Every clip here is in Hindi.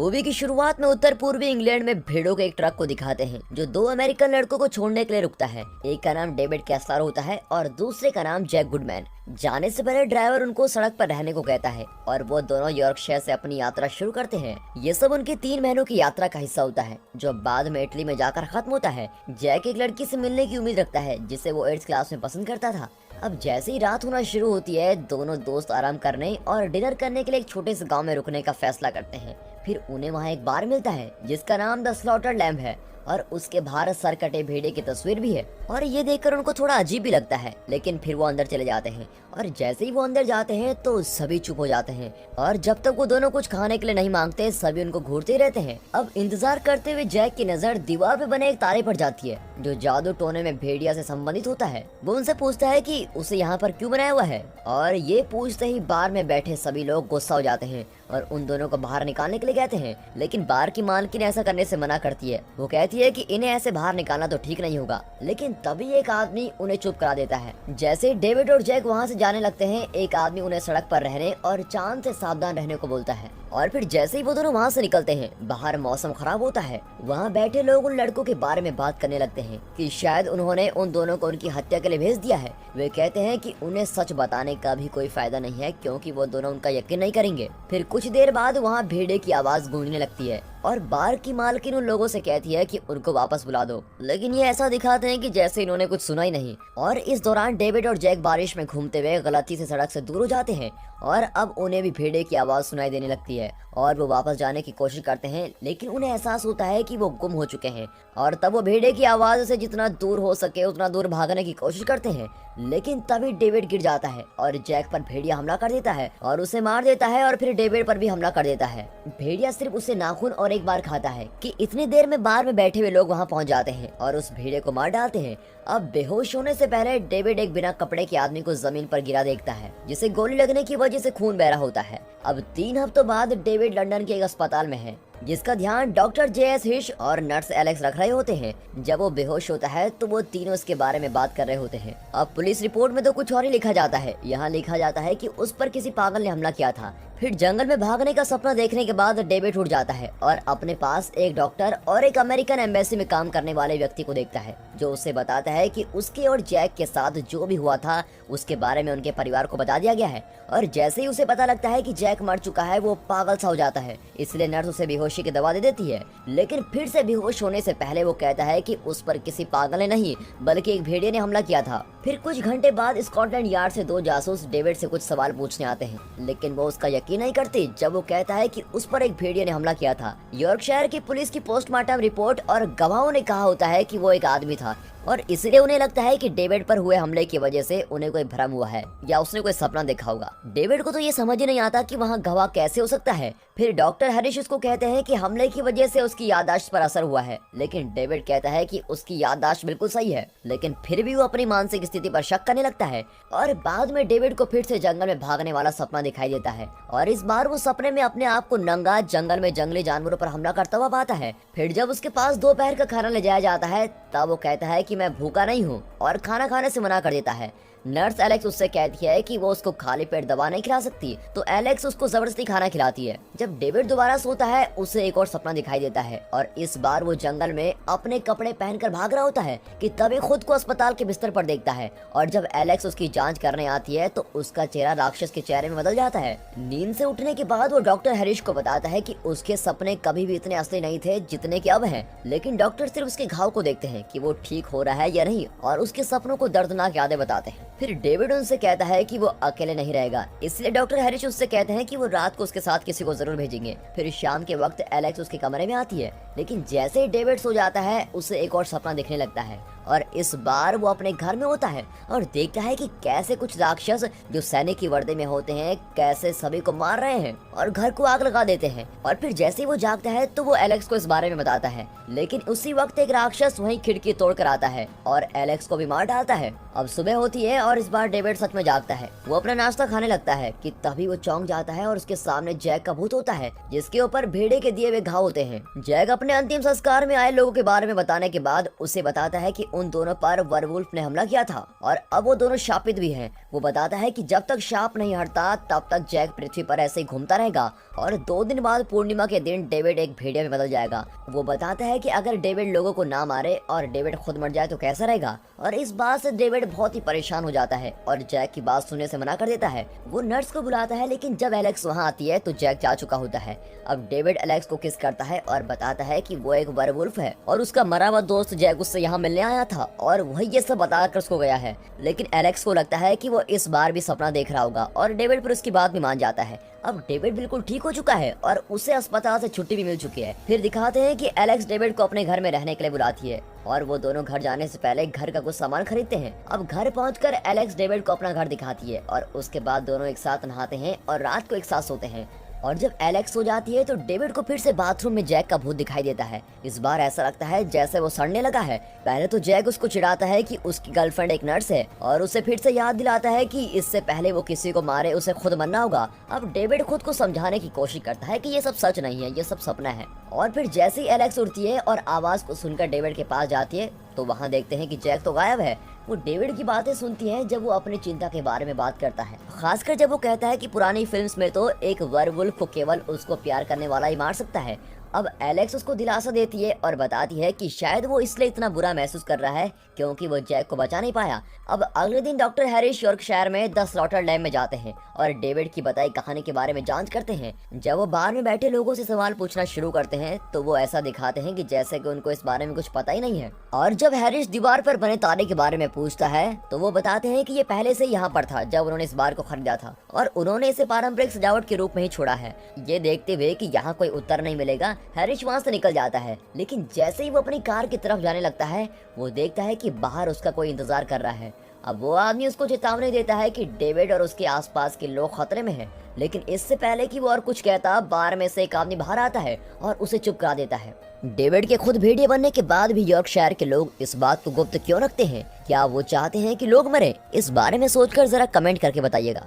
मूवी की शुरुआत में उत्तर पूर्वी इंग्लैंड में भेड़ों के एक ट्रक को दिखाते हैं जो दो अमेरिकन लड़कों को छोड़ने के लिए रुकता है। एक का नाम डेविड कैस्लार होता है और दूसरे का नाम जैक गुडमैन। जाने से पहले ड्राइवर उनको सड़क पर रहने को कहता है और वो दोनों यॉर्कशायर से अपनी यात्रा शुरू करते हैं। ये सब उनकी 3 महीनों की यात्रा का हिस्सा होता है जो बाद में इटली में जाकर खत्म होता है। जैक एक लड़की से मिलने की उम्मीद रखता है जिसे वो 8th क्लास में पसंद करता था। अब जैसे ही रात होना शुरू होती है, दोनों दोस्त आराम करने और डिनर करने के लिए एक छोटे से गांव में रुकने का फैसला करते हैं। फिर उन्हें वहां एक बार मिलता है जिसका नाम द स्लॉटर लैम्ब है और उसके बाहर सर कटे भेड़े की तस्वीर भी है और ये देखकर उनको थोड़ा अजीब भी लगता है, लेकिन फिर वो अंदर चले जाते हैं और जैसे ही वो अंदर जाते हैं तो सभी चुप हो जाते हैं और जब तक वो दोनों कुछ खाने के लिए नहीं मांगते सभी उनको घूरते रहते हैं। अब इंतजार करते हुए जैक की नजर दीवार पे बने एक तारे पर जाती है जो जादू टोने में भेड़िया से संबंधित होता है। वो उनसे पूछता है कि उसे यहाँ पर क्यों बनाया हुआ है और ये पूछते ही बार में बैठे सभी लोग गुस्सा हो जाते हैं और उन दोनों को बाहर निकालने के लिए कहते हैं, लेकिन बार की मालकिन ऐसा करने से मना करती है। वो कहती है कि इन्हें ऐसे बाहर निकालना तो ठीक नहीं होगा, लेकिन तभी एक आदमी उन्हें चुप करा देता है। जैसे डेविड और जैक वहाँ से जाने लगते हैं, एक आदमी उन्हें सड़क पर रहने और चांद से सावधान रहने को बोलता है और फिर जैसे ही वो दोनों वहाँ से निकलते हैं, बाहर मौसम खराब होता है। वहाँ बैठे लोग उन लड़कों के बारे में बात करने लगते हैं कि शायद उन्होंने उन दोनों को उनकी हत्या के लिए भेज दिया है। वे कहते हैं कि उन्हें सच बताने का भी कोई फायदा नहीं है क्योंकि वो दोनों उनका यकीन नहीं करेंगे। फिर कुछ देर बाद वहाँ भेड़े की आवाज गूंजने लगती है और बार की मालकिन उन लोगों से कहती है कि उनको वापस बुला दो, लेकिन ये ऐसा दिखाते हैं कि जैसे इन्होंने कुछ सुना ही नहीं। और इस दौरान डेविड और जैक बारिश में घूमते हुए गलती से सड़क से दूर हो जाते हैं और अब उन्हें भी भेड़े की आवाज सुनाई देने लगती है और वो वापस जाने की कोशिश करते हैं, लेकिन उन्हें एहसास होता है कि वो गुम हो चुके हैं और तब वो भेड़े की आवाज से जितना दूर हो सके उतना दूर भागने की कोशिश करते हैं। लेकिन तभी डेविड गिर जाता है और जैक पर भेड़िया हमला कर देता है और उसे मार देता है और फिर डेविड पर भी हमला कर देता है। भेड़िया सिर्फ उसे नाखून और एक बार खाता है कि इतनी देर में बार में बैठे हुए लोग वहां पहुंच जाते हैं और उस भेड़िए को मार डालते हैं। अब बेहोश होने से पहले डेविड एक बिना कपड़े के आदमी को जमीन पर गिरा देखता है जिसे गोली लगने की वजह से खून बह रहा होता है। अब 3 हफ्तों बाद डेविड लंदन के एक अस्पताल में है जिसका ध्यान डॉक्टर JS हिश और नर्स एलेक्स रख रहे होते हैं। जब वो बेहोश होता है तो वो तीनों इसके बारे में बात कर रहे होते हैं। अब पुलिस रिपोर्ट में तो कुछ और ही लिखा जाता है। यहाँ लिखा जाता है कि उस पर किसी पागल ने हमला किया था। फिर जंगल में भागने का सपना देखने के बाद डेविड उठ जाता है और अपने पास एक डॉक्टर और एक अमेरिकन एम्बेसी में काम करने वाले व्यक्ति को देखता है जो उसे बताता है कि उसके और जैक के साथ जो भी हुआ था उसके बारे में उनके परिवार को बता दिया गया है। और जैसे ही उसे पता लगता है कि जैक मर चुका है वो पागल सा हो जाता है, इसलिए नर्स उसे बेहोशी की दवा दे देती है। लेकिन फिर से बेहोश होने से पहले वो कहता है कि उस पर किसी पागल ने नहीं बल्कि एक भेड़िए ने हमला किया था। फिर कुछ घंटे बाद स्कॉटलैंड यार्ड से 2 जासूस डेविड से कुछ सवाल पूछने आते हैं, लेकिन वो उसका यकीन नहीं करती जब वो कहता है कि उस पर एक भेड़िए ने हमला किया था। यॉर्कशायर की पुलिस की पोस्टमार्टम रिपोर्ट और गवाहों ने कहा होता है कि वो एक आदमी था और इसलिए उन्हें लगता है कि डेविड पर हुए हमले की वजह से उन्हें कोई भ्रम हुआ है या उसने कोई सपना देखा होगा। डेविड को तो ये समझ ही नहीं आता कि वहाँ गवाह कैसे हो सकता है। फिर डॉक्टर हैरिस उसको कहते हैं कि हमले की वजह से उसकी याददाश्त पर असर हुआ है, लेकिन डेविड कहता है कि उसकी याददाश्त बिल्कुल सही है, लेकिन फिर भी वो अपनी मानसिक स्थिति पर शक करने लगता है। और बाद में डेविड को फिर से जंगल में भागने वाला सपना दिखाई देता है और इस बार वो सपने में अपने आप को नंगा जंगल में जंगली जानवरों पर हमला करता हुआ पाता है। फिर जब उसके पास दोपहर का खाना ले जाया जाता है तब वो कहता है कि मैं भूखा नहीं हूँ और खाना खाने से मना कर देता है। नर्स एलेक्स उससे कहती है कि वो उसको खाली पेट दवा नहीं खिला सकती, तो एलेक्स उसको जबरदस्ती खाना खिलाती है। जब डेविड दोबारा सोता है उसे एक और सपना दिखाई देता है और इस बार वो जंगल में अपने कपड़े पहनकर भाग रहा होता है कि तभी खुद को अस्पताल के बिस्तर पर देखता है और जब एलेक्स उसकी जांच करने आती है तो उसका चेहरा राक्षस के चेहरे में बदल जाता है। नींद से उठने के बाद वो डॉक्टर हैरिस को बताता है कि उसके सपने कभी भी इतने असली नहीं थे जितने के अब हैं, लेकिन डॉक्टर सिर्फ उसके घाव को देखते हैं कि वो ठीक हो रहा है या नहीं और उसके सपनों को दर्दनाक यादें बताते हैं। फिर डेविड उनसे कहता है कि वो अकेले नहीं रहेगा, इसलिए डॉक्टर हैरिस उससे कहते हैं कि वो रात को उसके साथ किसी को जरूर भेजेंगे। फिर शाम के वक्त एलेक्स उसके कमरे में आती है, लेकिन जैसे ही डेविड सो जाता है उसे एक और सपना दिखने लगता है और इस बार वो अपने घर में होता है और देखता है कि कैसे कुछ राक्षस जो सैनिक की वर्दी में होते हैं कैसे सभी को मार रहे हैं और घर को आग लगा देते हैं। और फिर जैसे ही वो जागता है तो वो एलेक्स को इस बारे में बताता है, लेकिन उसी वक्त एक राक्षस वहीं खिड़की तोड़ कर आता है और एलेक्स को भी मार डालता है। अब सुबह होती है और इस बार डेविड सच में जागता है। वो अपना नाश्ता खाने लगता है कि तभी वो चौंक जाता है और उसके सामने जैक का भूत होता है जिसके ऊपर भेड़े के दिए हुए घाव होते हैं। जैक अपने अंतिम संस्कार में आए लोगों के बारे में बताने के बाद उसे बताता है कि उन दोनों पर वरवुल्फ ने हमला किया था और अब वो दोनों शापित भी हैं। वो बताता है कि जब तक शाप नहीं हटता तब तक जैक पृथ्वी पर ऐसे ही घूमता रहेगा और 2 दिन बाद पूर्णिमा के दिन डेविड एक भेड़िया में बदल जाएगा। वो बताता है कि अगर डेविड लोगों को ना मारे और डेविड खुद मर जाए तो कैसा रहेगा, और इस बात से डेविड बहुत ही परेशान हो जाता है और जैक की बात सुनने से मना कर देता है। वो नर्स को बुलाता है, लेकिन जब एलेक्स वहाँ आती है तो जैक जा चुका होता है। अब डेविड एलेक्स को किस करता है और बताता है कि वो एक वरवुल्फ है और उसका मरा हुआ दोस्त जैक उससे यहाँ मिलने आया था और वही ये सब बताकर उसको गया है। लेकिन एलेक्स को लगता है कि वो इस बार भी सपना देख रहा होगा और डेविड फिर उसकी बात भी मान जाता है। अब डेविड बिल्कुल ठीक हो चुका है और उसे अस्पताल से छुट्टी भी मिल चुकी है। फिर दिखाते हैं कि एलेक्स डेविड को अपने घर में रहने के लिए बुलाती है और वो दोनों घर जाने से पहले घर का कुछ सामान खरीदते हैं। अब घर पहुंचकर एलेक्स डेविड को अपना घर दिखाती है और उसके बाद दोनों एक साथ नहाते हैं और रात को एक साथ सोते हैं। और जब एलेक्स सो जाती है तो डेविड को फिर से बाथरूम में जैक का भूत दिखाई देता है। इस बार ऐसा लगता है जैसे वो सड़ने लगा है। पहले तो जैक उसको चिढ़ाता है कि उसकी गर्लफ्रेंड एक नर्स है और उसे फिर से याद दिलाता है कि इससे पहले वो किसी को मारे उसे खुद मरना होगा। अब डेविड खुद को समझाने की कोशिश करता है कि ये सब सच नहीं है, ये सब सपना है। और फिर जैसे ही एलेक्स उठती है और आवाज को सुनकर डेविड के पास जाती है तो वहाँ देखते हैं कि जैक तो गायब है। वो डेविड की बातें सुनती है जब वो अपनी चिंता के बारे में बात करता है, खासकर जब वो कहता है कि पुरानी फिल्म्स में तो एक वरवुल्फ को केवल उसको प्यार करने वाला ही मार सकता है। अब एलेक्स उसको दिलासा देती है और बताती है कि शायद वो इसलिए इतना बुरा महसूस कर रहा है क्योंकि वो जैक को बचा नहीं पाया। अब अगले दिन डॉक्टर हैरिस यॉर्कशायर में 10 रॉटरडैम में जाते हैं और डेविड की बताई कहानी के बारे में जांच करते हैं। जब वो बार में बैठे लोगों से सवाल पूछना शुरू करते हैं तो वो ऐसा दिखाते हैं कि जैसे कि उनको इस बारे में कुछ पता ही नहीं है। और जब हैरिस दीवार पर बने तारे के बारे में पूछता है तो वो बताते हैं कि ये पहले से यहाँ पर था जब उन्होंने इस बार को खरीदा था और उन्होंने इसे पारंपरिक सजावट के रूप में ही छोड़ा है। ये देखते हुए कि यहाँ कोई उत्तर नहीं मिलेगा, हैरिस वहाँ से निकल जाता है। लेकिन जैसे ही वो अपनी कार की तरफ जाने लगता है वो देखता है कि बाहर उसका कोई इंतजार कर रहा है। अब वो आदमी उसको चेतावनी देता है कि डेविड और उसके आसपास के लोग खतरे में हैं। लेकिन इससे पहले कि वो और कुछ कहता, बार में से एक आदमी बाहर आता है और उसे चुप करा देता है। डेविड के खुद भेड़िए बनने के बाद भी यॉर्कशायर के लोग इस बात को गुप्त क्यों रखते हैं? क्या वो चाहते हैं कि लोग मरे? इस बारे में सोचकर जरा कमेंट करके बताइएगा।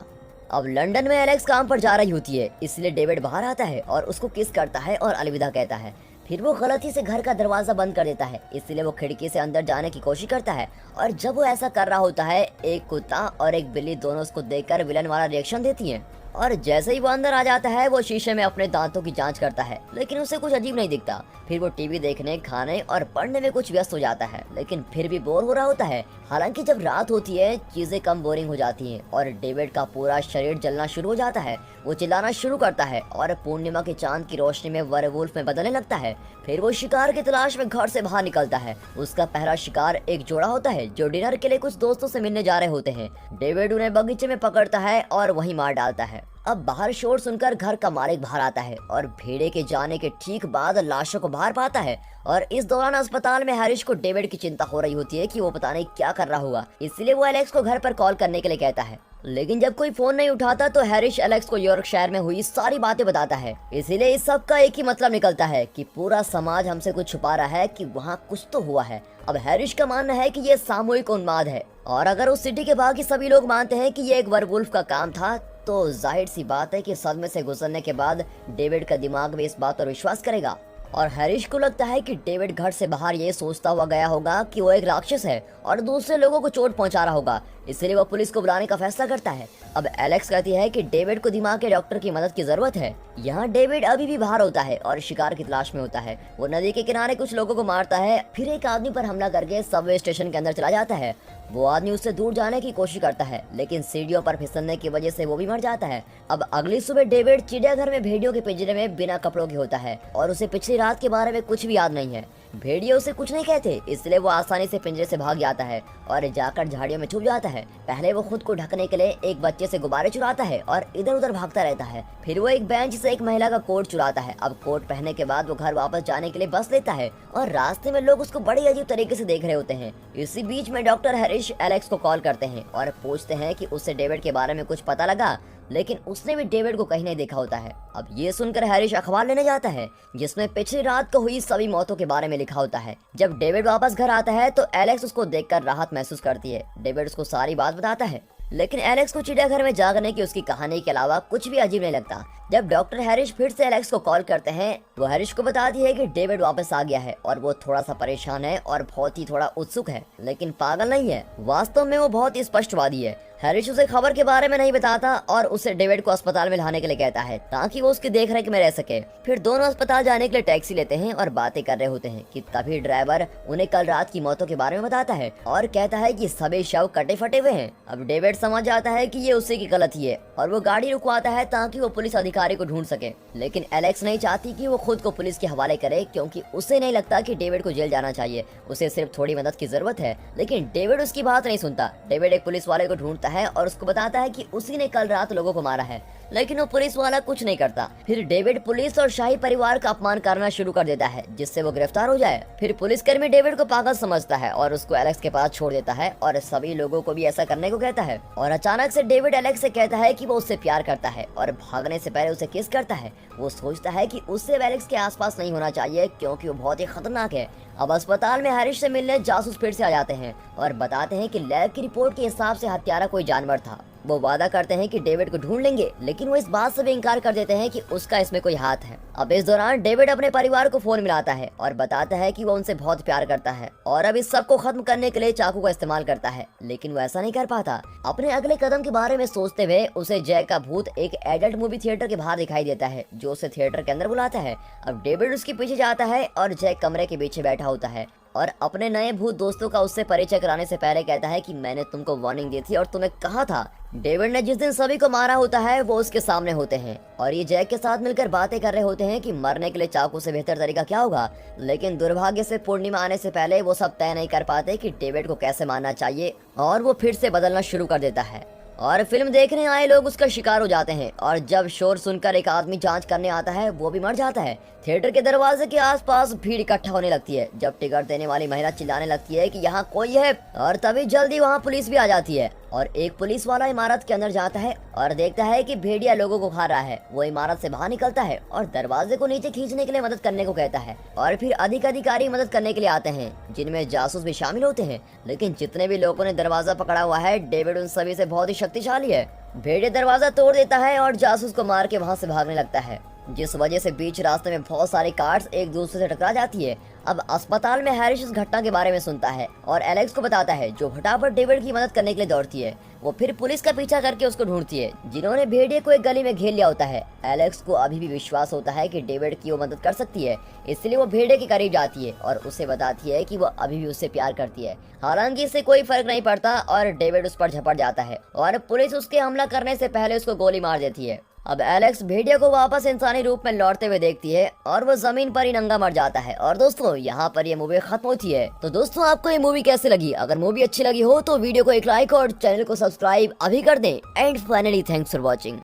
अब लंदन में एलेक्स काम पर जा रही होती है, इसलिए डेविड बाहर आता है और उसको किस करता है और अलविदा कहता है। फिर वो गलती से घर का दरवाजा बंद कर देता है, इसलिए वो खिड़की से अंदर जाने की कोशिश करता है और जब वो ऐसा कर रहा होता है एक कुत्ता और एक बिल्ली दोनों उसको देखकर विलन वाला रिएक्शन देती हैं। और जैसे ही वो अंदर आ जाता है वो शीशे में अपने दांतों की जांच करता है, लेकिन उसे कुछ अजीब नहीं दिखता। फिर वो टीवी देखने, खाने और पढ़ने में कुछ व्यस्त हो जाता है, लेकिन फिर भी बोर हो रहा होता है। हालांकि जब रात होती है चीजें कम बोरिंग हो जाती हैं और डेविड का पूरा शरीर जलना शुरू हो जाता है। वो चिल्लाना शुरू करता है और पूर्णिमा के चांद की रोशनी में वरवुल्फ में बदलने लगता है। फिर वो शिकार की तलाश में घर से बाहर निकलता है। उसका पहला शिकार एक जोड़ा होता है जो डिनर के लिए कुछ दोस्तों से मिलने जा रहे होते हैं। डेविड उन्हें बगीचे में पकड़ता है और वहीं मार डालता है। अब बाहर शोर सुनकर घर का मालिक बाहर आता है और भेड़े के जाने के ठीक बाद लाशों को बाहर पाता है। और इस दौरान अस्पताल में हैरिस को डेविड की चिंता हो रही होती है कि वो पता नहीं क्या कर रहा होगा, इसलिए वो एलेक्स को घर पर कॉल करने के लिए कहता है। लेकिन जब कोई फोन नहीं उठाता तो हैरिस एलेक्स को यॉर्कशायर में हुई सारी बातें बताता है। इसीलिए इस सब का एक ही मतलब निकलता है कि पूरा समाज हमसे कुछ छुपा रहा है कि वहाँ कुछ तो हुआ है। अब हैरिस का मानना है कि ये सामूहिक उन्माद है और अगर उस सिटी के बाकी सभी लोग मानते हैं कि ये एक वरवुल्फ का काम था तो जाहिर सी बात है कि सदमे से गुजरने के बाद डेविड का दिमाग भी इस बात पर विश्वास करेगा। और हैरिस को लगता है कि डेविड घर से बाहर ये सोचता हुआ गया होगा कि वो एक राक्षस है और दूसरे लोगों को चोट पहुंचा रहा होगा, इसलिए वो पुलिस को बुलाने का फैसला करता है। अब एलेक्स कहती है कि डेविड को दिमाग के डॉक्टर की मदद की जरूरत है। यहाँ डेविड अभी भी बाहर होता है और शिकार की तलाश में होता है। वो नदी के किनारे कुछ लोगों को मारता है, फिर एक आदमी पर हमला करके सबवे स्टेशन के अंदर चला जाता है। वो आदमी उससे दूर जाने की कोशिश करता है, लेकिन सीढ़ियों पर फिसलने की वजह से वो भी मर जाता है। अब अगली सुबह डेविड चिड़ियाघर में भेड़ियों के पिंजरे में बिना कपड़ों के होता है और उसे पिछली रात के बारे में कुछ भी याद नहीं है। भेड़िए उसे कुछ नहीं कहते, इसलिए वो आसानी से पिंजरे से भाग जाता है और जाकर झाड़ियों में छुप जाता है। पहले वो खुद को ढकने के लिए एक बच्चे से गुब्बारे चुराता है और इधर उधर भागता रहता है। फिर वो एक बेंच से एक महिला का कोट चुराता है। अब कोट पहनने के बाद वो घर वापस जाने के लिए बस लेता है और रास्ते में लोग उसको बड़ी अजीब तरीके से देख रहे होते हैं। इसी बीच में डॉक्टर हैरिस एलेक्स को कॉल करते हैं और पूछते हैं कि उससे डेविड के बारे में कुछ पता लगा, लेकिन उसने भी डेविड को कहीं नहीं देखा होता है। अब ये सुनकर हैरिस अखबार लेने जाता है जिसमें पिछली रात को हुई सभी मौतों के बारे में लिखा होता है। जब डेविड वापस घर आता है तो एलेक्स उसको देखकर राहत महसूस करती है। डेविड उसको सारी बात बताता है, लेकिन एलेक्स को चिड़ियाघर में जागने की उसकी कहानी के अलावा कुछ भी अजीब नहीं लगता। जब डॉक्टर हैरिश फिर से एलेक्स को कॉल करते हैं, वो हैरिश को बताती है कि डेविड वापस आ गया है और वो थोड़ा सा परेशान है और बहुत ही थोड़ा उत्सुक है, लेकिन पागल नहीं है। वास्तव में वो बहुत ही स्पष्टवादी है। हैरिश उसे खबर के बारे में नहीं बताता और उसे डेविड को अस्पताल में लाने के लिए कहता है ताकि वो उसकी देखरेख में रह सके। फिर दोनों अस्पताल जाने के लिए टैक्सी लेते हैं और बातें कर रहे होते हैं कि तभी ड्राइवर उन्हें कल रात की मौतों के बारे में बताता है और कहता है कि सभी शव कटे फटे हुए हैं। अब डेविड समझ जाता है कि ये उसी की गलती है और वो गाड़ी रुकवाता है ताकि वो पुलिस अधिकारी को ढूंढ सके। लेकिन एलेक्स नहीं चाहती कि वो खुद को पुलिस के हवाले करे, क्योंकि उसे नहीं लगता कि डेविड को जेल जाना चाहिए। उसे सिर्फ थोड़ी मदद की जरूरत है। लेकिन डेविड उसकी बात नहीं सुनता। डेविड एक पुलिस वाले को ढूंढता है और उसको बताता है कि उसी ने कल रात लोगों को मारा है, लेकिन वो पुलिस वाला कुछ नहीं करता। फिर डेविड पुलिस और शाही परिवार का अपमान करना शुरू कर देता है जिससे वो गिरफ्तार हो जाए। फिर पुलिसकर्मी डेविड को पागल समझता है और उसको एलेक्स के पास छोड़ देता है और सभी लोगों को भी ऐसा करने को कहता है। और अचानक से डेविड एलेक्स से कहता है कि वो उससे प्यार करता है और भागने से पहले उसे किस करता है। वो सोचता है कि उससे एलेक्स के आसपास नहीं होना चाहिए क्योंकि वो बहुत ही खतरनाक है। अब अस्पताल में हैरिश से मिलने जासूस फिर से आ जाते हैं और बताते हैं कि लैब की रिपोर्ट के हिसाब से हत्यारा कोई जानवर था। वो वादा करते हैं कि डेविड को ढूंढ लेंगे, लेकिन वो इस बात से भी इनकार कर देते हैं कि उसका इसमें कोई हाथ है। अब इस दौरान डेविड अपने परिवार को फोन मिलाता है और बताता है कि वो उनसे बहुत प्यार करता है और अब इस सब को खत्म करने के लिए चाकू का इस्तेमाल करता है, लेकिन वो ऐसा नहीं कर पाता। अपने अगले कदम के बारे में सोचते हुए उसे जैक का भूत एक एडल्ट मूवी थिएटर के बाहर दिखाई देता है जो उसे थिएटर के अंदर बुलाता है। अब डेविड उसके पीछे जाता है और जैक कमरे के पीछे बैठा होता है और अपने नए भूत दोस्तों का उससे परिचय कराने से पहले कहता है कि मैंने तुमको वार्निंग दी थी और तुम्हें कहा था। डेविड ने जिस दिन सभी को मारा होता है वो उसके सामने होते हैं और ये जैक के साथ मिलकर बातें कर रहे होते हैं कि मरने के लिए चाकू से बेहतर तरीका क्या होगा। लेकिन दुर्भाग्य से पूर्णिमा आने से पहले वो सब तय नहीं कर पाते कि डेविड को कैसे मारना चाहिए और वो फिर से बदलना शुरू कर देता है और फिल्म देखने आए लोग उसका शिकार हो जाते हैं। और जब शोर सुनकर एक आदमी जांच करने आता है वो भी मर जाता है। थिएटर के दरवाजे के आसपास भीड़ इकट्ठा होने लगती है जब टिकट देने वाली महिला चिल्लाने लगती है कि यहाँ कोई है और तभी जल्दी वहाँ पुलिस भी आ जाती है और एक पुलिस वाला इमारत के अंदर जाता है और देखता है कि भेड़िया लोगों को खा रहा है। वो इमारत से बाहर निकलता है और दरवाजे को नीचे खींचने के लिए मदद करने को कहता है और फिर अधिकारी मदद करने के लिए आते हैं जिनमें जासूस भी शामिल होते हैं। लेकिन जितने भी लोगों ने दरवाजा पकड़ा हुआ है डेविड उन सभी से बहुत ही शक्तिशाली है। भेड़िया दरवाजा तोड़ देता है और जासूस को मार के वहाँ से भागने लगता है, जिस वजह से बीच रास्ते में बहुत सारी कार्स एक दूसरे से टकरा जाती है। अब अस्पताल में हैरिश इस घटना के बारे में सुनता है और एलेक्स को बताता है जो फटाफट डेविड की मदद करने के लिए दौड़ती है। वो फिर पुलिस का पीछा करके उसको ढूंढती है जिन्होंने भेड़िए को एक गली में घेर लिया होता है। एलेक्स को अभी भी विश्वास होता है कि डेविड की वो मदद कर सकती है, इसलिए वो भेड़िए के करीब जाती है और उसे बताती है कि वो अभी भी उससे प्यार करती है। हालांकि इससे कोई फर्क नहीं पड़ता और डेविड उस पर झपट जाता है और पुलिस उसके हमला करने से पहले उसको गोली मार देती है। अब एलेक्स भेड़िया को वापस इंसानी रूप में लौटते हुए देखती है और वो जमीन पर ही नंगा मर जाता है। और दोस्तों यहाँ पर ये मूवी खत्म होती है। तो दोस्तों आपको ये मूवी कैसी लगी? अगर मूवी अच्छी लगी हो तो वीडियो को एक लाइक और चैनल को सब्सक्राइब अभी कर दें। And finally thanks for watching.